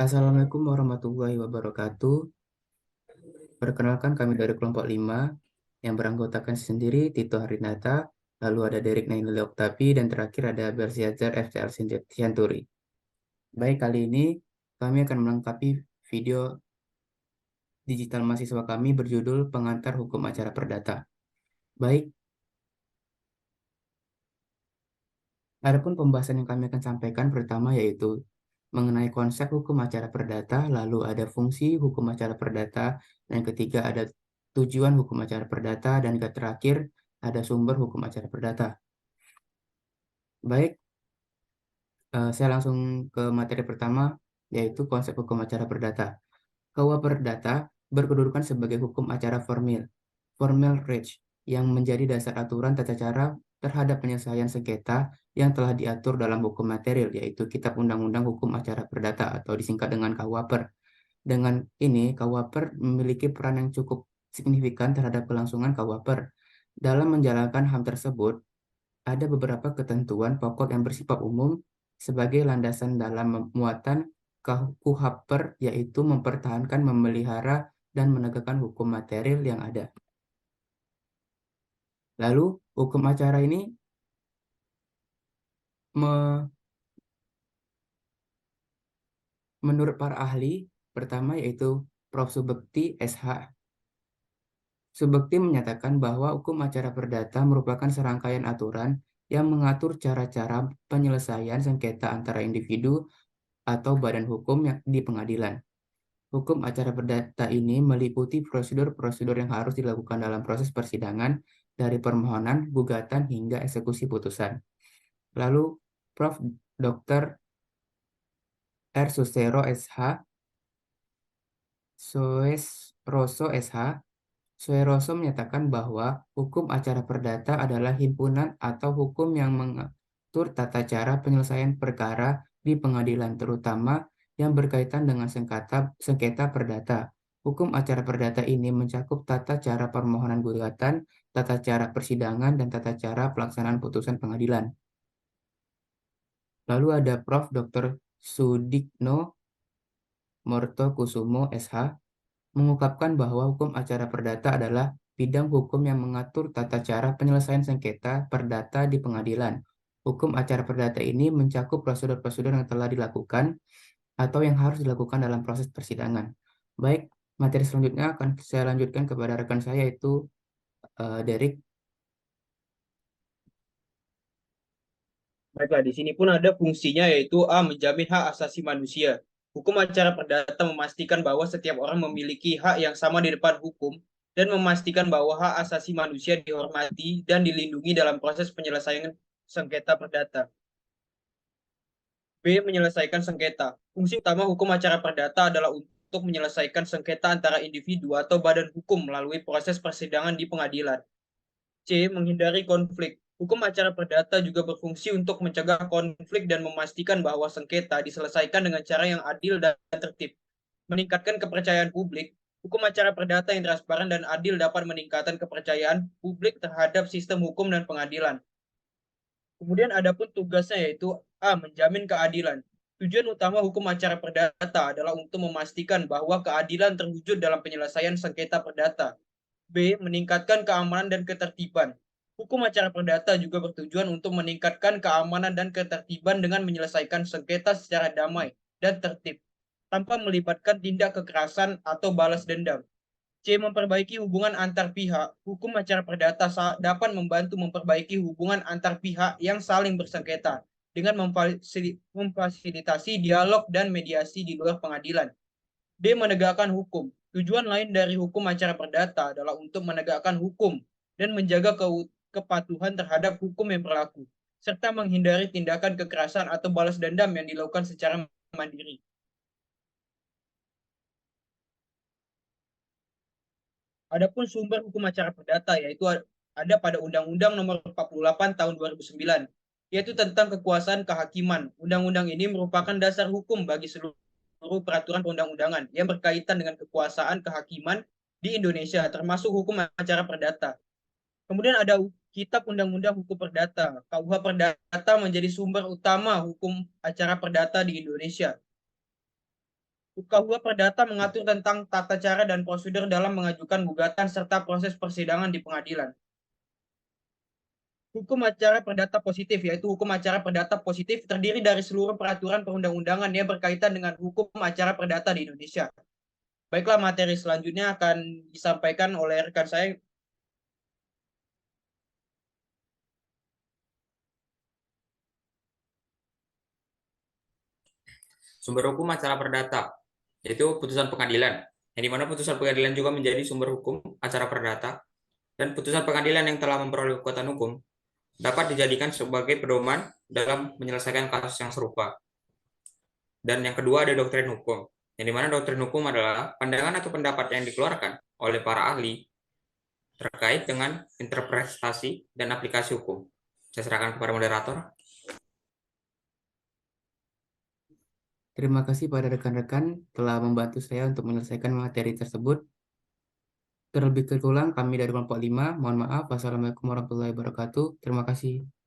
Assalamualaikum warahmatullahi wabarakatuh. Perkenalkan kami dari kelompok 5 yang beranggotakan sendiri Tito Harinata, lalu ada Derek Nailul Oktavi, dan terakhir ada Bersiazar FTL Sianturi. Baik, kali ini kami akan melengkapi video digital mahasiswa kami berjudul Pengantar Hukum Acara Perdata. Baik, adapun pembahasan yang kami akan sampaikan pertama yaitu mengenai konsep hukum acara perdata, lalu ada fungsi hukum acara perdata, dan ketiga ada tujuan hukum acara perdata, dan yang terakhir ada sumber hukum acara perdata. Baik, saya langsung ke materi pertama, yaitu konsep hukum acara perdata. KUA Perdata berkedudukan sebagai hukum acara formal rege, yang menjadi dasar aturan tata cara terhadap penyelesaian sengketa yang telah diatur dalam hukum material, yaitu Kitab Undang-Undang Hukum Acara Perdata atau disingkat dengan KUHAPER. Dengan ini, KUHAPER memiliki peran yang cukup signifikan terhadap kelangsungan KUHAPER. Dalam menjalankan HAM tersebut, ada beberapa ketentuan pokok yang bersifat umum sebagai landasan dalam muatan KUHAPER, yaitu mempertahankan, memelihara, dan menegakkan hukum material yang ada. Lalu, hukum acara ini menurut para ahli, pertama yaitu Prof. Subekti SH. Subekti menyatakan bahwa hukum acara perdata merupakan serangkaian aturan yang mengatur cara-cara penyelesaian sengketa antara individu atau badan hukum yang di pengadilan. Hukum acara perdata ini meliputi prosedur-prosedur yang harus dilakukan dalam proses persidangan, dari permohonan, gugatan, hingga eksekusi putusan. Lalu, Prof. Dr. R. Susero SH, Soesroso SH, Soeroso menyatakan bahwa hukum acara perdata adalah himpunan atau hukum yang mengatur tata cara penyelesaian perkara di pengadilan, terutama yang berkaitan dengan sengketa perdata. Hukum acara perdata ini mencakup tata cara permohonan gugatan, tata cara persidangan, dan tata cara pelaksanaan putusan pengadilan. Lalu ada Prof. Dr. Sudikno Mortokusumo SH, mengungkapkan bahwa hukum acara perdata adalah bidang hukum yang mengatur tata cara penyelesaian sengketa perdata di pengadilan. Hukum acara perdata ini mencakup prosedur-prosedur yang telah dilakukan atau yang harus dilakukan dalam proses persidangan. Baik, materi selanjutnya akan saya lanjutkan kepada rekan saya, yaitu Derek. Baiklah, di sini pun ada fungsinya yaitu A. Menjamin hak asasi manusia. Hukum acara perdata memastikan bahwa setiap orang memiliki hak yang sama di depan hukum dan memastikan bahwa hak asasi manusia dihormati dan dilindungi dalam proses penyelesaian sengketa perdata. B. Menyelesaikan sengketa. Fungsi utama hukum acara perdata adalah untuk menyelesaikan sengketa antara individu atau badan hukum melalui proses persidangan di pengadilan. C. Menghindari konflik. Hukum acara perdata juga berfungsi untuk mencegah konflik dan memastikan bahwa sengketa diselesaikan dengan cara yang adil dan tertib. Meningkatkan kepercayaan publik. Hukum acara perdata yang transparan dan adil dapat meningkatkan kepercayaan publik terhadap sistem hukum dan pengadilan. Kemudian ada pun tugasnya yaitu A. Menjamin keadilan. Tujuan utama hukum acara perdata adalah untuk memastikan bahwa keadilan terwujud dalam penyelesaian sengketa perdata. B. Meningkatkan keamanan dan ketertiban. Hukum acara perdata juga bertujuan untuk meningkatkan keamanan dan ketertiban dengan menyelesaikan sengketa secara damai dan tertib, tanpa melibatkan tindak kekerasan atau balas dendam. C. Memperbaiki hubungan antar pihak. Hukum acara perdata dapat membantu memperbaiki hubungan antar pihak yang saling bersengketa dengan memfasilitasi dialog dan mediasi di luar pengadilan. D. Menegakkan hukum. Tujuan lain dari hukum acara perdata adalah untuk menegakkan hukum dan menjaga kepatuhan terhadap hukum yang berlaku, serta menghindari tindakan kekerasan atau balas dendam yang dilakukan secara mandiri. Adapun sumber hukum acara perdata yaitu ada pada Undang-Undang Nomor 48 Tahun 2009, yaitu tentang kekuasaan kehakiman. Undang-undang ini merupakan dasar hukum bagi seluruh peraturan perundang-undangan yang berkaitan dengan kekuasaan kehakiman di Indonesia, termasuk hukum acara perdata. Kemudian ada Kitab Undang-Undang Hukum Perdata. KUH Perdata menjadi sumber utama hukum acara perdata di Indonesia. KUHP Perdata mengatur tentang tata cara dan prosedur dalam mengajukan gugatan serta proses persidangan di pengadilan. Hukum acara perdata positif, yaitu hukum acara perdata positif terdiri dari seluruh peraturan perundang-undangan yang berkaitan dengan hukum acara perdata di Indonesia. Baiklah, materi selanjutnya akan disampaikan oleh rekan saya. Sumber hukum acara perdata, yaitu putusan pengadilan, yang dimana putusan pengadilan juga menjadi sumber hukum acara perdata, dan putusan pengadilan yang telah memperoleh kekuatan hukum dapat dijadikan sebagai pedoman dalam menyelesaikan kasus yang serupa. Dan yang kedua ada doktrin hukum, yang dimana doktrin hukum adalah pandangan atau pendapat yang dikeluarkan oleh para ahli terkait dengan interpretasi dan aplikasi hukum. Saya serahkan kepada moderator. Terima kasih pada rekan-rekan telah membantu saya untuk menyelesaikan materi tersebut. Terlebih kurang kami dari kelompok 5, mohon maaf. Wassalamualaikum warahmatullahi wabarakatuh. Terima kasih.